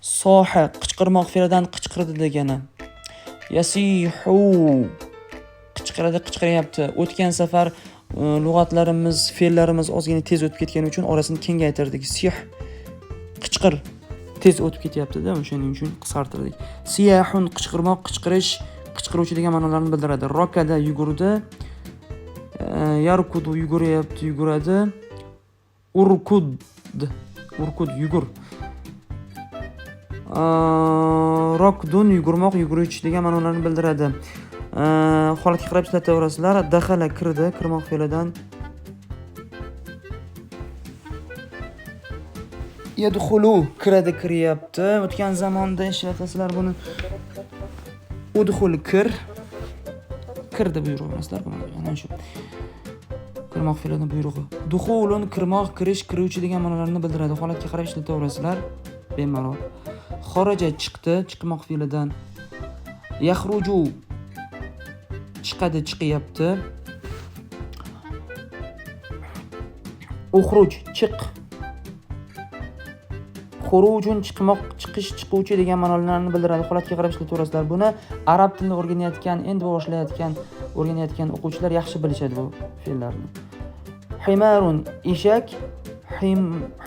Soha qichqirmoq fe'lidan qichqirdi degani. Yasihu qichqiryapti. O'tgan safar lug'atlarimiz, fe'llarimiz ozgina tez o'tib ketgani uchun orasini kengaytirdik. Sih qichqir tez o'tib ketyapti-da, o'shaning uchun qisqartirdik. Siyahun qichqirmoq, qichqirish, qichqiruvchi degan ma'nolarni bildiradi. Rokada yugurdi. Yarkudu yuguryapti, yuguradi. Urkud yugur. Rokdun yugurmoq, yuguruvchi degan ma'nolarni bildiradi. Holatga qarab ishlataverasizlar. Daxala kirdi, kirmoq fe'lidan. Yadkhulu kiradi, kiryapti. O'tgan zamonda ishlatasizlar buni. Udkhul kir. Kirdi buyruq emaslar, mana shu. Kirmoq fe'lidan buyrug'i. Dukhulun kirmoq, kirish, kiruvchi degan ma'nolarni bildiradi. Holatga qarab ishlataverasizlar. Bemalol. Xoroja chiqdi, chiqmoq fe'lidan. Yaxruju chiqadi, chiqyapti. Uxruj chiq. Xurujun chiqmoq, chiqish, chiquvchi degan ma'nolarni bildiradi. Holatga qarab ishlataverasizlar. Buni arab tilini o'rganayotgan o'quvchilar yaxshi bilishadi bu fe'llarni. Himarun eshak,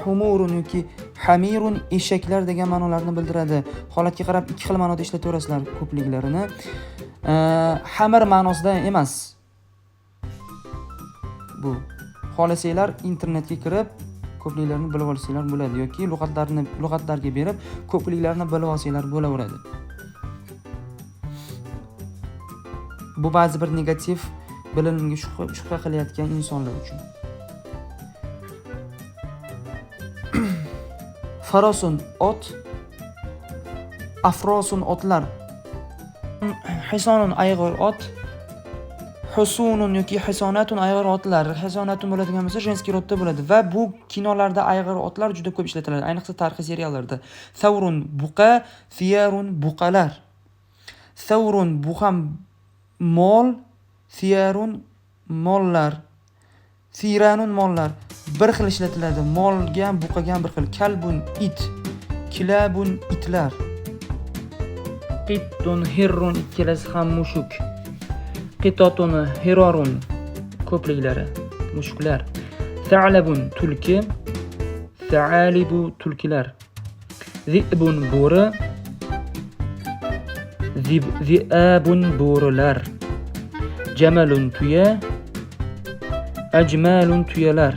humurun yoki hamirun eshaklar degan ma'nolarni bildiradi. Holatga qarab ikki xil ma'noda ishlataverasizlar ko'pliklarini. Hamir ma'nosida emas. Bu xohlasanglar internetga kirib ko'pliklarni bilib olsanglar bo'ladi yoki lug'atlarga berib ko'pliklarni bilib olsanglar bo'laveradi. Bu ba'zi bir negativ bilimga shubha qilayotgan insonlar uchun. Farosun ot, afrosun otlar. Hisonun ayg'ir ot, husunun yoki hisonatun ayg'ir otlar. Hisonatun bo'ladigan bo'lsa jenskiy rodda bo'ladi va bu kinolarda ayg'ir otlar juda ko'p ishlatiladi, ayniqsa tarixiy seriallarda. Savrun buqa, fiyarun buqalar. Savrun bu ham mol, fiyarun mollar. Firanun mollar. Bir xil ishlatiladi. Molga ham, buqaga ham bir xil. Kalbun it, kilabun itlar. Qittun hirrun ikkalasi ham mushuk. Qitotun hirorun ko'pliklari mushuklar. Sa'labun tulki, sa'alibu tulkilar. Zibun bo'ri, ziabun bo'rilar. Jamalun tuya, ajmalun tuyalar.